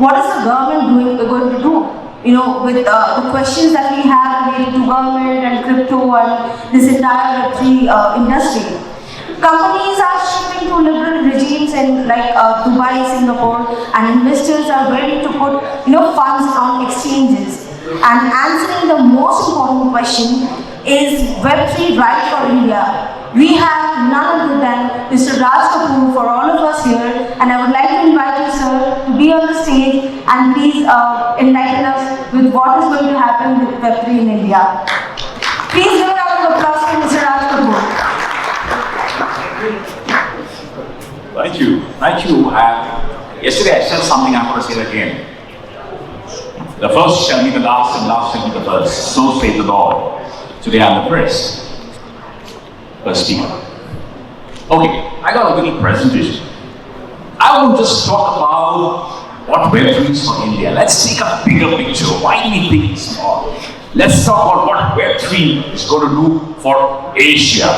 what is the government going to do? With the questions that we have related to government and crypto and this entire Web3 industry. Companies are shifting to liberal regimes in like Dubai, Singapore, and investors are ready to put funds on exchanges. And answering the most important question, is Web3 right for India? We have none other than Mr. Raj Kapoor for all of us here, and I would like to invite you, sir, to be on the stage and please enlighten us with what is going to happen with Web3 in India. Please give a round of applause to Mr. Raj Kapoor. Thank you. Thank you. Yesterday I said something, I'm going to say it again. The first shall be the last, and last shall be the first. So saith the Lord. Today I'm the first speaker. Okay, I got a little presentation. I won't just talk about what Web3 is for India. Let's take a bigger picture. Why do we think small? Let's talk about what Web3 is going to do for Asia.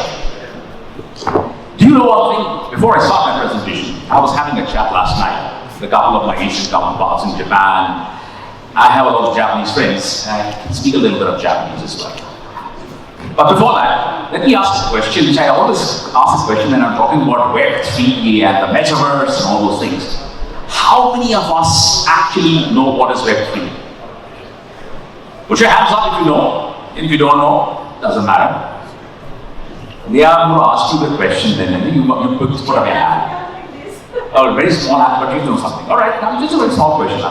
Do you know one thing? Before I start my presentation, I was having a chat last night with a couple of my Asian counterparts in Japan. I have a lot of Japanese friends, and I can speak a little bit of Japanese as well. But before that, let me ask a question, which I always ask this question when I'm talking about Web3 and the metaverse and all those things. How many of us actually know what is Web3? Put your hands up if you know. If you don't know, doesn't matter. Yeah, I'm going to ask you the question then, and you put up your hand. Oh, very small hand, but you know something. Alright, now just a very small question.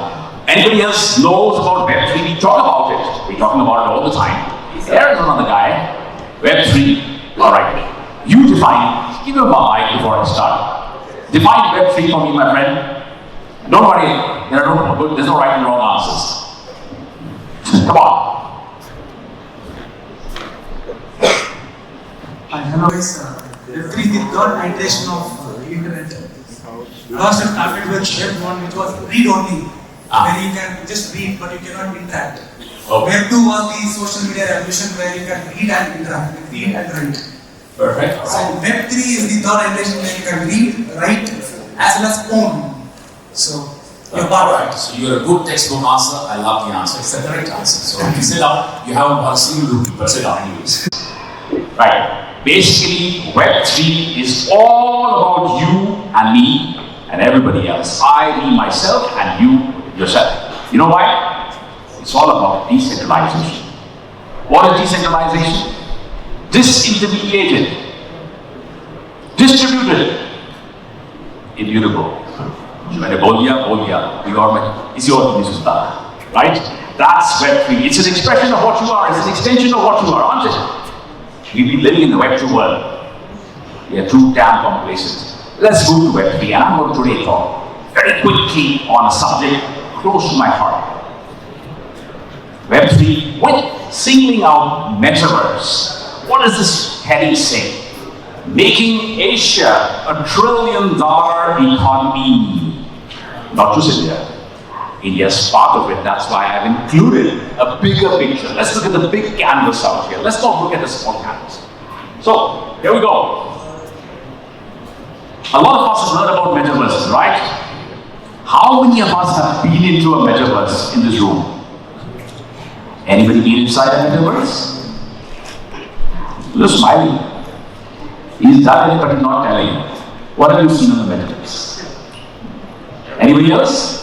Anybody else knows about Web3? We talk about it. We're talking about it all the time. There's another guy, Web3. Alright, you define, give me my mic before I start. Define Web3 for me, my friend. Don't worry, there's no right and wrong answers. Come on. Hello guys, Web3 is the third iteration of internet. First it started with Web1, which was read-only, where you can just read but you cannot interact. Web2 was the social media revolution where you can read and interact, read and write. Perfect. So Web3 is the third iteration where you can read, write, as well as own. So you're part of it. So you're a good textbook answer. I love the answer. It's the correct answer. So if you sit up, you haven't got a single rupee, but sit down anyways. Right. Basically, Web3 is all about you and me and everybody else. I, me, myself, and you, yourself. You know why? It's all about decentralization. What is decentralization? Disintermediated, distributed, immutable. Is your right? That's Web3. It's an expression of what you are, it's an extension of what you are, aren't it? We've been living in the Web2 world. We are too damn complacent. Let's go to Web3, and I'm going to today talk very quickly on a subject close to my heart. Web3, with singling out metaverse. What does this heading say? Making Asia a $1 trillion economy. Not just India. India's part of it, that's why I've included a bigger picture. Let's look at the big canvas out here. Let's not look at the small canvas. So, here we go. A lot of us have heard about metaverses, right? How many of us have been into a metaverse in this room? Anybody been inside a metaverse? You're smiling. He's done it, but he's not telling. What have you seen on the metaverse? Anybody else?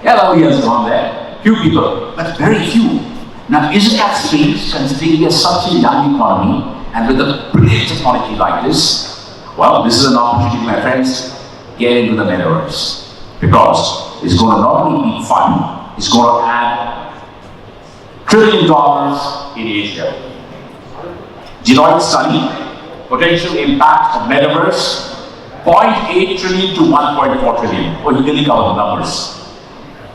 Yeah, nobody has gone there. Few people, but very few. Now, isn't that strange, considering we are such a young economy, and with a brilliant technology like this? Well, this is an opportunity, my friends, get into the metaverse. Because it's going to not only be fun, it's going to add $1 trillion in Asia. Deloitte study, potential impact of metaverse, 0.8 trillion to 1.4 trillion. Oh, you really covered the numbers.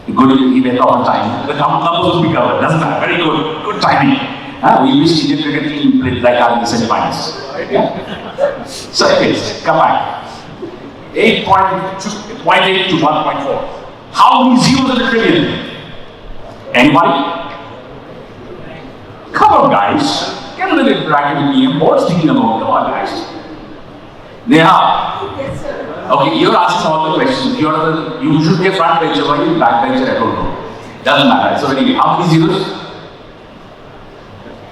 Good, he went off on time. The numbers will be covered, doesn't matter. Very good, good timing. We wish Indian cricket team played like that in the semi-finals. Yeah? So anyways, come back. 0.8 to 1.4. How many zeros in a trillion? Anybody? Come on, guys. Get a little interactive with me. I'm more speaking alone. Come on, guys. Neha. Yes, sir. Okay, you're asking all the questions. You should be a front bencher, or you back bencher, I don't know. Doesn't matter. So anyway, how many zeros?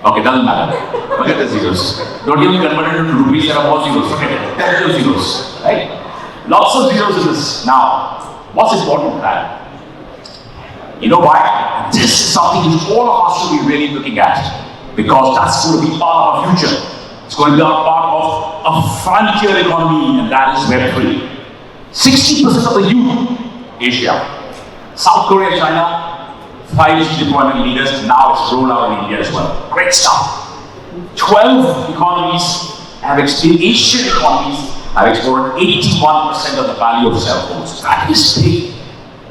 Okay, doesn't matter. Forget the zeros. Don't even convert it into rupees, there are more zeros. Forget it. There are zeros, right? Lots of zeros in this. Now, what's important to that? You know why? This is something which all of us should be really looking at, because that's going to be part of our future. It's going to be a part of a frontier economy, and that is Web3. 60% of the youth, Asia, South Korea, China, 5G deployment leaders, now it's rolled out in India as well. Great stuff. 12 economies have experienced, Asian economies have explored 81% of the value of cell phones. That is big.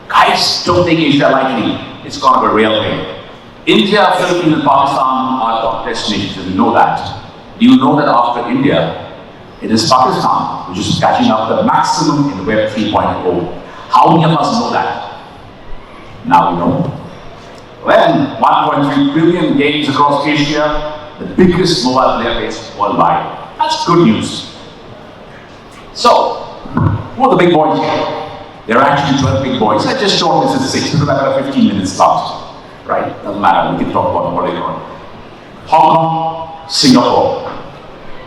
Guys, don't take Asia lightly. It's going to be a real thing. India, Philippines, and Pakistan are top destinations, and you know that. Do you know that after India, it is Pakistan which is catching up the maximum in Web 3.0? How many of us know that? Now we know. When 1.3 billion games across Asia, the biggest mobile player base worldwide. That's good news. So, who are the big boys here? There are actually 12 big boys. I just showed this as 6 because I've got 15 minutes left. Right? Doesn't matter, we can talk about what later on. Hong Kong, Singapore.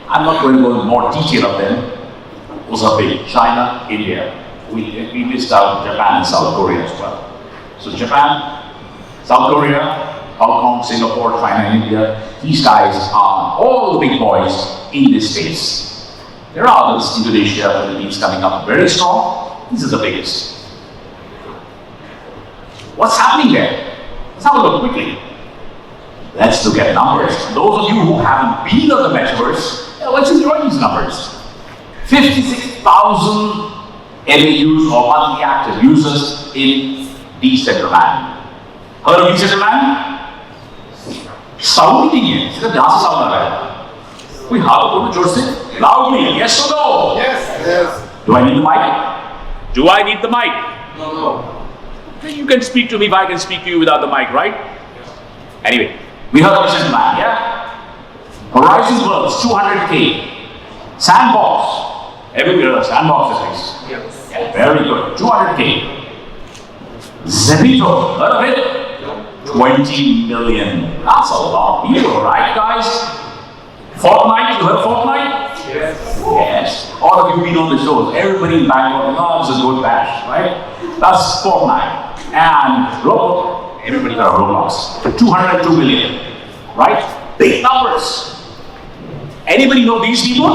I'm not going to go into more detail of them. Those are big. China, India. We missed out Japan and South Korea as well. So Japan, South Korea, Hong Kong, Singapore, China, India. These guys are all the big boys in this space. There are others, Indonesia, Philippines coming up very strong. These are the biggest. What's happening there? Let's have a look quickly. Let's look at numbers. Those of you who haven't been on the metaverse, let's enjoy these numbers. 56,000 MAUs or monthly active users in Decentraland. Heard of Decentraland? Sound नहीं है, सिर्फ यहाँ से sound आ रहा है. कोई हाथ बोलो जोर से, loudly, yes or no? Yes. Do I need the mic? Do I need the mic? No. Then you can speak to me if I can speak to you without the mic, right? Anyway, we heard of Decentraland, yeah? Horizon Worlds, 200K. Sandbox. Everybody heard of Sandbox at least? Yes. Yeah, very good. 200K. Zebito, heard of it? 20 million. That's a lot of people, right, guys? Fortnite, you heard of Fortnite? Yes. Yes. All of you been on the shows. Everybody in Bangalore loves a good bash, right? That's Fortnite. And Roblox, everybody got a Roblox. 202 million, right? Big numbers. Anybody know these people?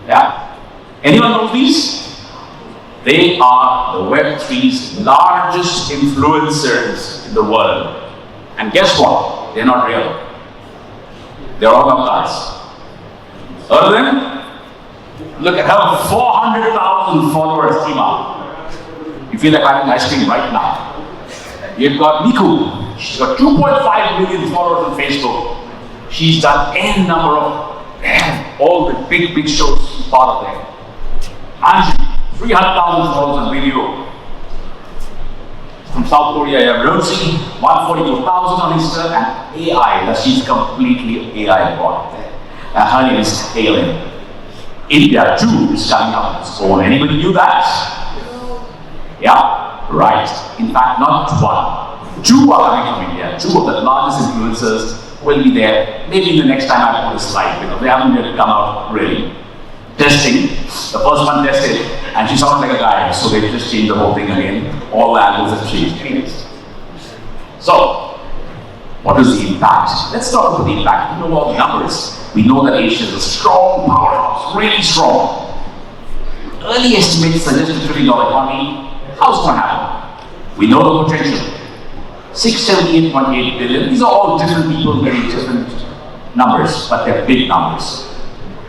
Yeah? Anyone know these? They are the Web3's largest influencers in the world. And guess what? They're not real. They're all avatars. Heard of them? Look at her, 400,000 followers, Tima. You feel like having ice cream right now. You've got Miku. She's got 2.5 million followers on Facebook. She's done N number of all the big shows she's part of them. Angie, 300,000 followers on video. From South Korea, you have Rosie, 142,000 on Insta, and AI. She's completely AI bot. Her name is Helen. India too is coming up with its own. Anybody knew that? Yeah, right. In fact, not one. Two are coming from India. Two of the largest influencers will be there. Maybe in the next time I put a slide because they haven't yet come out really. Testing. The first one tested, and she sounded like a guy, so they just changed the whole thing again. All the angles have changed. Anyways. So, what is the impact? Let's talk about the impact. We know all the numbers. We know that Asia is a strong powerhouse, really strong. Early estimates suggest a $1 trillion economy. How's it going to happen? We know the potential. 678.8 billion. These are all different people, very different numbers, but they're big numbers.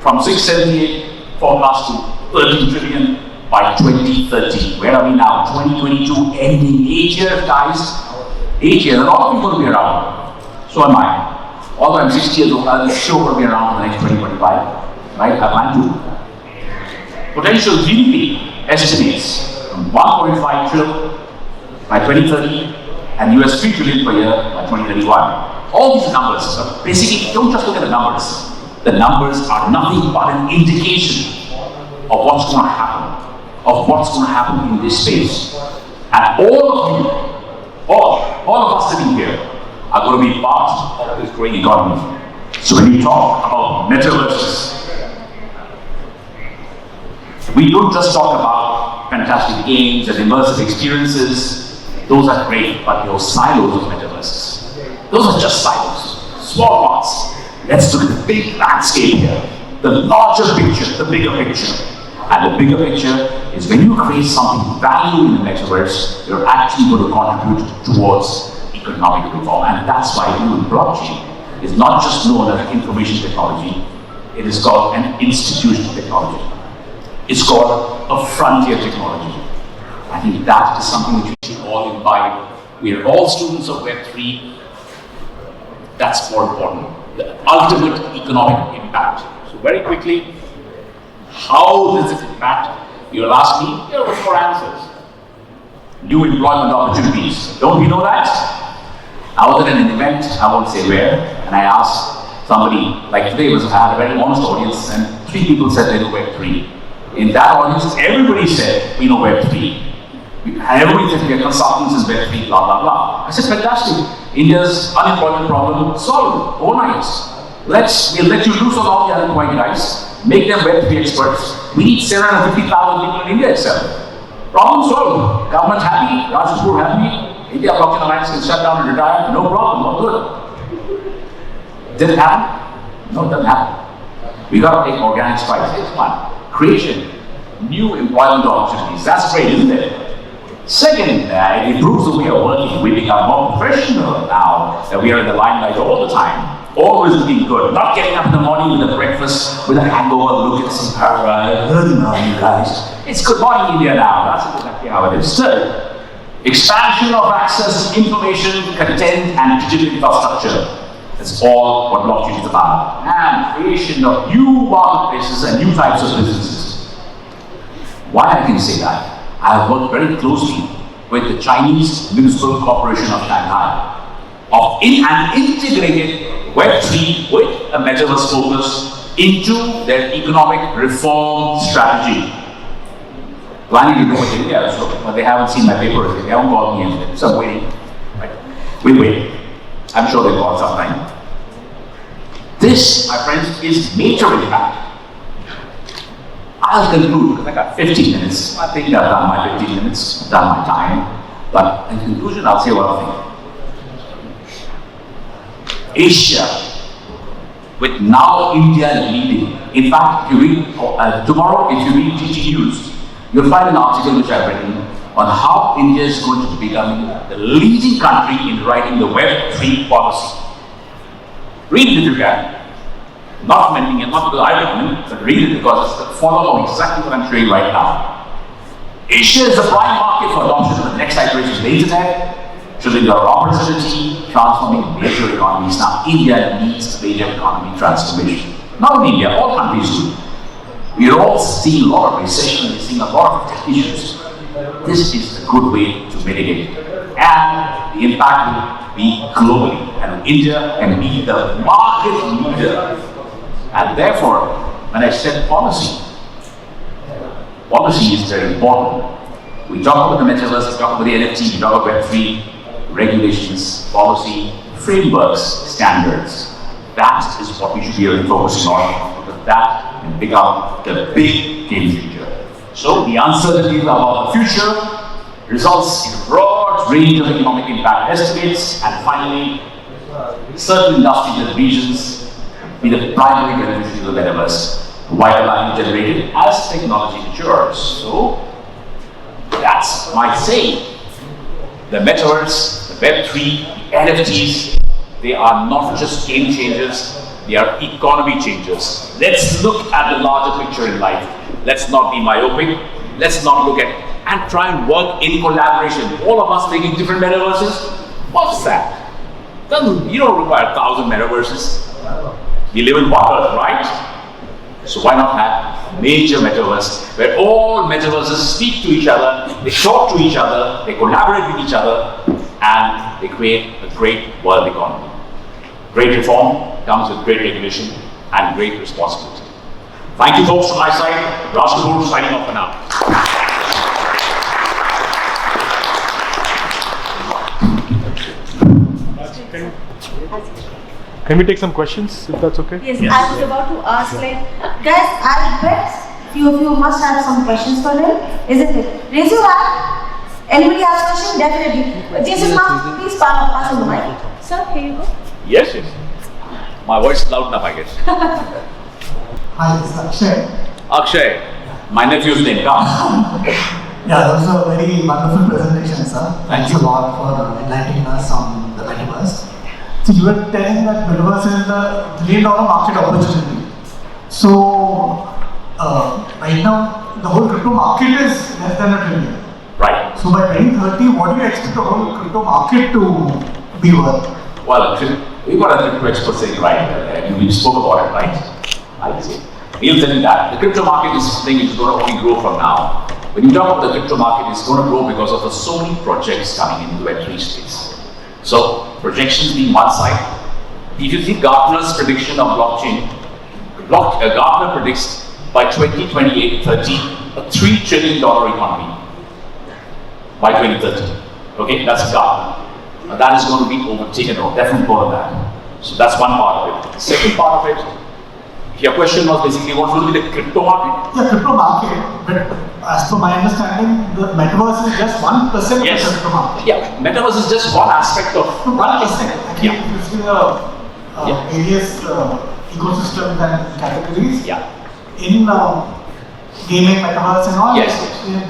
From 678 forecast to 13 trillion by 2030. Where are we now? 2022 ending. 8 years, guys. 8 years. A lot of people will be around. So am I. Although I'm 60 years old, I'm sure will be around in the next 2025. Right? I plan to. Potential GDP estimates from 1.5 trillion by 2030 and US 3 trillion per year by 2031. All these numbers, basically, don't just look at the numbers. The numbers are nothing but an indication of what's going to happen in this space. And all of you, all of us sitting here are going to be part of this growing economy. So when you talk about metaverses, we don't just talk about fantastic games and immersive experiences. Those are great, but those silos of metaverses. Those are just silos, small parts. Let's look at the big landscape here, the larger picture, the bigger picture. And the bigger picture is when you create something value in the metaverse, you're actually going to contribute towards economic reform. And that's why even blockchain is not just known as information technology, it is called an institutional technology. It's called a frontier technology. I think that is something which we should all imbibe. We are all students of Web3. That's more important. The ultimate economic impact. So very quickly, how does it impact? You'll ask me, here are 4 answers. New employment opportunities. Don't we know that? I was at an event, I won't say where, and I asked somebody, like today I had a very honest audience, and 3 people said they know Web3. In that audience, everybody said, we know Web3. And everybody said, we are consultants in Web3, blah, blah, blah. I said, fantastic. India's unemployment problem solved overnight. We'll let you loose on all the unemployed guys, make them Web3 experts. We need 750,000 people in India itself. Problem solved. Government happy, Raj Kapoor happy, India Blockchain Alliance can shut down and retire, no problem, all good. Did it happen? No, it doesn't happen. We got to take organic strides. Here's one. Creation, new employment opportunities. That's great, isn't it? Second, it improves the way of working. We become more professional now that we are in the limelight all the time. Always looking good. Not getting up in the morning with a breakfast, with a hangover, look at some good morning, guys. It's good morning India now. That's exactly how it is. Third, expansion of access to information, content, and digital infrastructure. That's all what blockchain is about. And creation of new marketplaces and new types of businesses. Why I can say that? I have worked very closely with the Chinese Municipal Corporation of Shanghai of an integrated Web3 with a metaverse focus into their economic reform strategy. Planning to do it in India, but they haven't seen my paper. They haven't called me in, so I'm waiting. Right. We wait. I'm sure they'll call sometime. This, my friends, is major impact. I'll conclude because I got 15 minutes. I think I've done my 15 minutes, I've done my time. But in conclusion, I'll say one thing. Asia, with now India leading. In fact, if you read tomorrow, if you read GT News, you'll find an article which I've written on how India is going to be becoming the leading country in writing the Web3 policy. Read it if you can. Not commenting it, not because I recommend it, but read it because it's the follow of exactly what I'm showing right now. Asia is the prime market for adoption of the next iteration of the internet, trillion dollar opportunity, transforming major economies. Now, India needs a major economy transformation. Not only India, all countries do. We are all seeing a lot of recession, we're seeing a lot of tech issues. This is a good way to mitigate it. And the impact will be globally. And India can be the market leader. And therefore, when I said policy is very important. We talk about the metaverse, we talk about the NFT, we talk about Web3, regulations, policy, frameworks, standards. That is what we should be really focusing on, because that can become the big game changer. So the uncertainty about the future results in a broad range of economic impact estimates, and finally, certain industries and regions be the primary beneficiaries of the metaverse, while value generated as technology matures. So that's my saying. The metaverse, the Web3, the NFTs, they are not just game changers, they are economy changers. Let's look at the larger picture in life. Let's not be myopic. Let's not look at and try and work in collaboration. All of us making different metaverses. What's that? You don't require 1,000 metaverses. We live in one earth, right? So why not have a major metaverse where all metaverses speak to each other, they talk to each other, they collaborate with each other, and they create a great world economy. Great reform comes with great regulation, and great responsibility. Thank you folks from my side. Raj Kapoor signing off for now. Can we take some questions, if that's okay? Yes, I was about to ask, like, guys, I bet few of you must have some questions for him, isn't it? Raise your hand. Anybody has a question? Definitely. Jason, now please pass on the mic. Sir, here you go. Yes, yes. My voice is loud enough, I guess. Hi, this is Akshay. Akshay, my nephew's name, come. Yeah, that was a very wonderful presentation, sir. Thanks a lot for enlightening us on the metaverse. So you were telling that metaverse is the $1 trillion market opportunity. So right now, the whole crypto market is less than $1 trillion. Right. So by 2030, what do you expect the whole crypto market to be worth? Well, we've got a crypto expert saying, right, we spoke about it, right? I see. He'll tell you that. The crypto market is something which is going to only grow from now. When you talk about the crypto market, it's going to grow because of the so many projects coming into the Web3 space. So, projections being one side. If you see Gartner's prediction of blockchain, Gartner predicts by 2028-30, a $3 trillion economy by 2030. Okay, that's Gartner. And that is going to be overtaken, or definitely more than that. So that's one part of it. The second part of it, your question was basically what will be the crypto market? Yeah, crypto market, but as per my understanding, the metaverse is just 1% of Yes. the crypto market. Yeah, metaverse is just one aspect of 1%. Actually, Yeah. if you see the various ecosystems and categories, Yeah. in gaming, metaverse and all, Yes.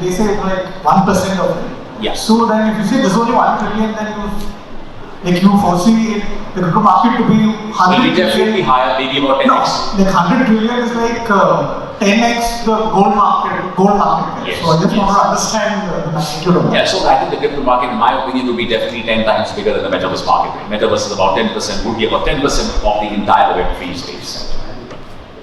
they say it's like 1% of it. Yeah. So then if you say there's only 1 trillion, then you foresee the crypto market to be 100 Will be definitely higher, maybe about 10x. No, like 100 trillion is like 10x the gold market. Yes, So I just yes. want to understand the magnitude of that. Yeah, so I think the crypto market, in my opinion, will be definitely 10 times bigger than the metaverse market. Metaverse is about 10%, would be about 10% of the entire Web3 space.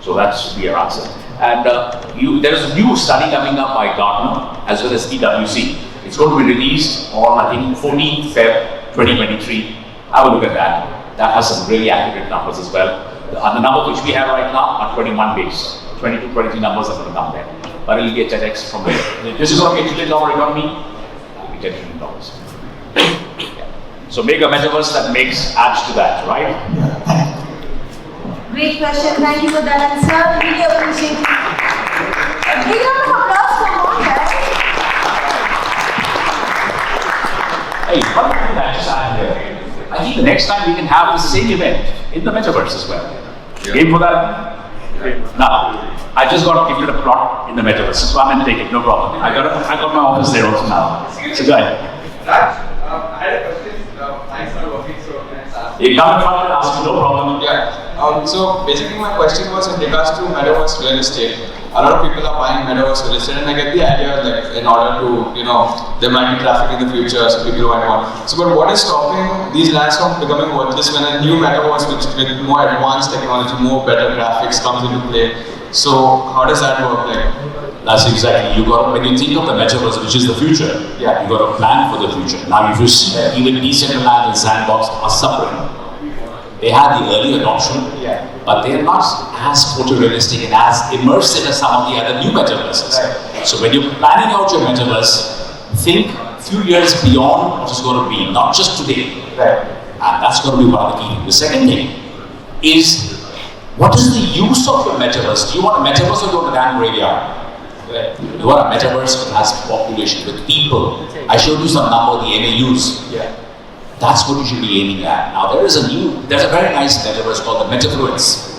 So that should be your answer. And there is a new study coming up by Gartner as well as PwC. It's going to be released on, I think, 14th Feb 2023. Have a look at that. That has some really accurate numbers as well. The numbers which we have right now are 21 base. 22, 23 numbers are going to come there. But it will be a 10x from there. This is going to be a $1 trillion economy. It will be $10 trillion. Yeah. So make a metaverse that adds to that, right? Yeah, thank you. Great question. Thank you for that answer. Really appreciate it. A big round of applause for all, guys. Hey, one thing I just add here. I think the next time we can have the same event in the metaverse as well. Game for that? Now, I just got gifted a plot in the metaverse, so I'm going to take it, no problem. I got my office there also now. So go ahead. Raj, I had a question. Thanks for working, so can I ask? You come in front and ask, no problem. Yeah. So basically, my question was in regards to metaverse real estate. A lot of people are buying metaverse real estate, and I get the idea, like, in order to, there might be traffic in the future, so people might want. So, but what is stopping these lands from becoming worthless when a new metaverse with more advanced technology, more better graphics comes into play? So, how does that work? That's exactly. When you think of the metaverse, which is the future, you got to plan for the future. Now, if you see, even Decentraland and Sandbox are suffering. They had the early adoption, but they're not as photorealistic and as immersive as some of the other new metaverses. Right. So when you're planning out your metaverse, think a few years beyond what it's going to be, not just today. Right. And that's going to be one of the key things. The second thing is, what is the use of your metaverse? Do you want a metaverse or do you want a damn graveyard? Right. You want a metaverse that has population with people. I showed you some number, the MAUs. Yeah. That's what you should be aiming at. Now there's a very nice metaverse called the Metafluence.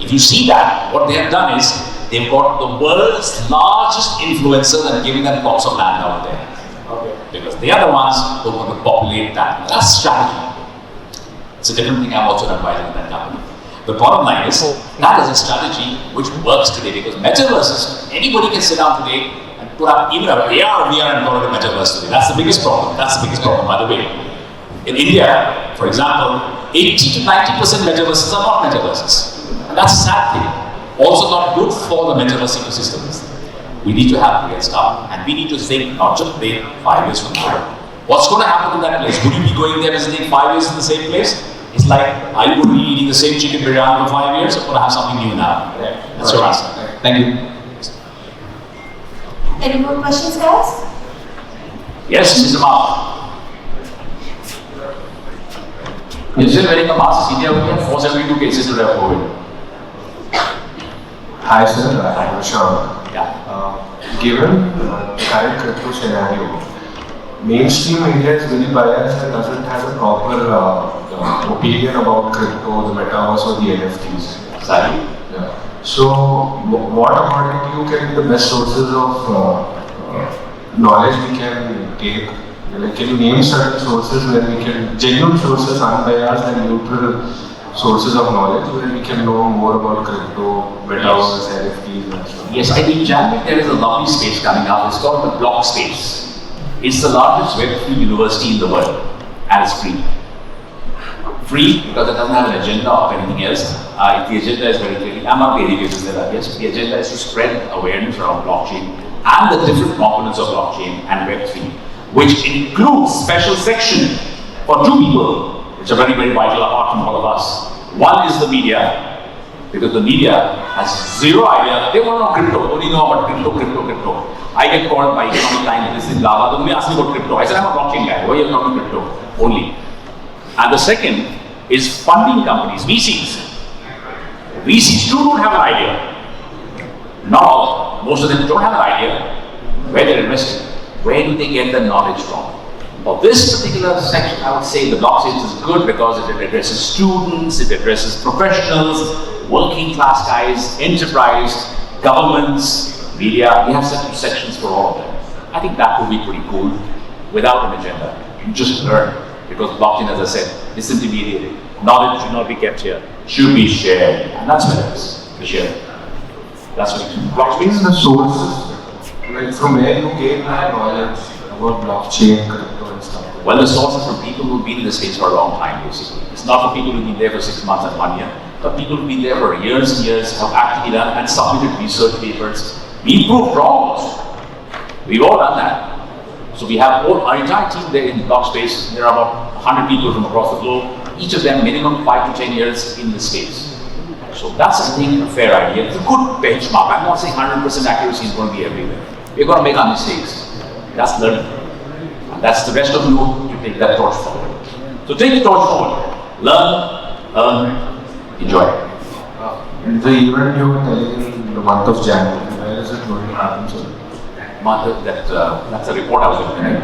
If you see that, what they have done is, they've got the world's largest influencers and giving them plots of land out there. Okay. Because they are the ones who are going to populate that. That's strategy. It's a different thing I'm also advising that company. The bottom line is, that is a strategy which works today because metaverses, anybody can sit down today and put up even an AR or VR and call it a metaverse today. That's the biggest problem. That's the biggest problem, by the way. In India, for example, 80 to 90% metaverses are not metaverses. And that's a sad thing. Also not good for the metaverse ecosystems. We need to have real stuff and we need to think not just today, 5 years from now. What's going to happen to that place? Would you be going there visiting 5 years in the same place? It's like, are you going to be eating the same chicken biryani for 5 years or going to have something new now? That's your answer. Thank you. Any more questions, guys? Yes, Mr. Mark. You said wearing a mask in India, we have 472 cases today of COVID. Hi sir, I'm Sean. Yeah. Given the current crypto scenario, mainstream media is really biased and doesn't have a proper opinion about crypto, the metaverse or the NFTs. Sorry. Yeah. So, what according to you can be the best sources of knowledge we can take? Like, can you name certain sources where we can, genuine sources, unbiased and neutral sources of knowledge where we can know more about crypto, metaverse, NFTs and stuff? Yes, I think in January there is a lovely space coming up. It's called the Block Space. It's the largest Web3 university in the world, and it's free. Free because it doesn't have an agenda of anything else. The agenda is very clearly, I'm not the educators there, I guess. The agenda is to spread awareness around blockchain and the different components of blockchain and Web3, which includes special section for two people, which are very, very vital apart from all of us. One is the media, because the media has zero idea. They want to know crypto, only know about crypto. I get called by economic times in Lava, they only ask me about crypto. I said, I'm a blockchain guy, why are you talking crypto? Only. And the second is funding companies, VCs. VCs too don't have an idea. Not all, most of them don't have an idea where they're investing. Where do they get the knowledge from? For this particular section, I would say the blockchain is good because it addresses students, it addresses professionals, working class guys, enterprise, governments, media. We have certain sections for all of them. I think that would be pretty cool without an agenda. You just learn. Because blockchain, as I said, disintermediated. Knowledge should not be kept here, should be shared. And that's what it is, to share. That's what it is. Blockchain is the sources, like from where you gain that knowledge about blockchain, crypto and stuff. Well, the sources from people who've been in the space for a long time, basically. It's not for people who've been there for 6 months and 1 year, but people who've been there for years and years, have actually done and submitted research papers. We proved wrong. We've all done that. So we have our entire team there in block space. There are about 100 people from across the globe, each of them minimum 5 to 10 years in the space. So that's, I think, a fair idea. It's a good benchmark. I'm not saying 100% accuracy is going to be everywhere. We're going to make our mistakes. That's learning. And that's the rest of you to take that torch forward. So take the torch forward. Learn, earn, enjoy. The event you were telling in the month of January, where is it going to happen, sir? That's a report I was looking at.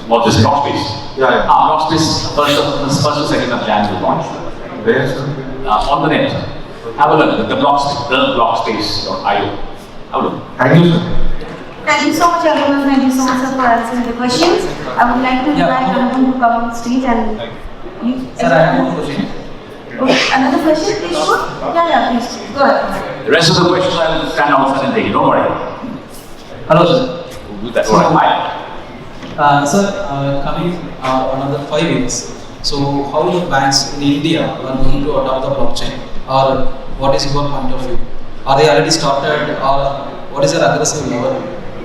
About this block space. Yeah. Block space, first or 2nd of January will launch. Where, sir? On the net. Have a look at the block space.io. Have a look. Thank you, sir. Thank you so much, everyone. Thank you so much, sir, for answering the questions. I would like to invite everyone to come on stage and you. Sir, I have one question. Okay, another question, please. Yeah, please. Go ahead. The rest of the questions I will stand outside and take. Don't worry. Hello, sir. We'll do that. All right. Sir, coming another 5 years, so how the banks in India are going to adopt the blockchain, or what is your point of view? Are they already started, or what is their aggressive level?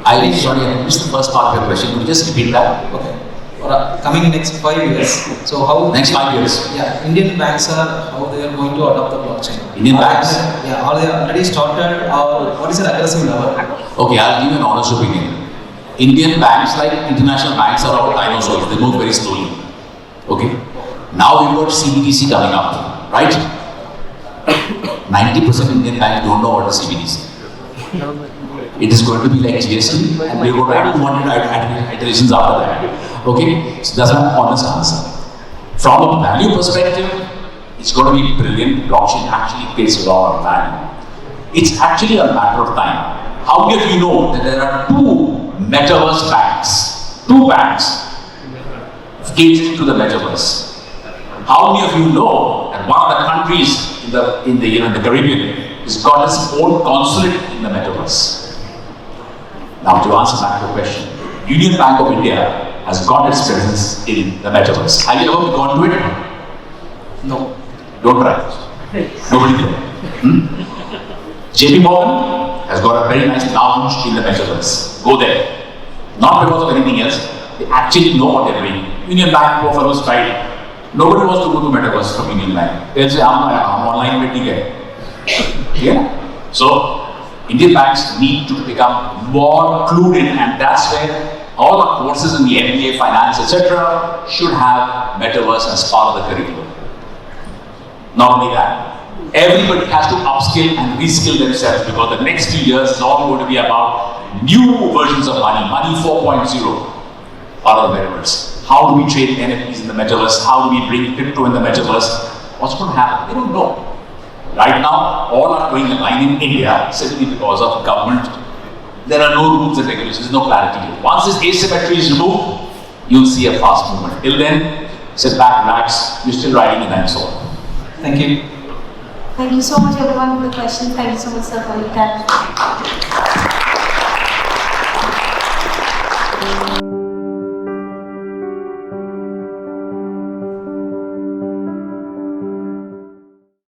Sorry, I missed the first part of your question. Could you just repeat that? Okay. Or coming in next 5 years, so how? Next 5 years? Yeah, Indian banks are how they are going to adopt the blockchain. Indian banks? Yeah, are they already started, or what is their aggressive level? Okay, I'll give you an honest opinion. Indian banks, like international banks, are all dinosaurs. They move very slowly. Okay? Now we've got CBDC coming up, right? 90% Indian banks don't know what is CBDC. It is going to be like GST, and we're going to have 200 iterations after that. Okay? So that's my honest answer. From a value perspective, it's going to be brilliant. Blockchain actually creates a lot of value. It's actually a matter of time. How many of you know that there are 2 metaverse banks? 2 banks catering to the metaverse. How many of you know that one of the countries in the Caribbean has got its own consulate in the metaverse? Now, to answer back to the question, Union Bank of India has got its presence in the metaverse. Have you ever gone to it? No. Don't try it. Nobody did. JP Morgan has got a very nice lounge in the metaverse. Go there. Not because of anything else. They actually know what they're doing. Union Bank, Buffalo's tried. Nobody wants to go to metaverse from Indian Bank. They'll say, I'm online with TK. Yeah. So, Indian banks need to become more clued in, and that's where all our courses in the MBA, finance, etc. should have metaverse as part of the curriculum. Not only that, everybody has to upskill and reskill themselves, because the next few years is all going to be about new versions of money, money 4.0, part of the metaverse. How do we trade NFTs in the metaverse? How do we bring crypto in the metaverse? What's going to happen? They don't know. Right now, all are going line in India simply because of government. There are no rules and regulations, no clarity. Once this asymmetry is removed, you'll see a fast movement. Till then, sit back, relax, you're still riding the dinosaur. Thank you. Thank you so much everyone for the questions. Thank you so much sir for your time.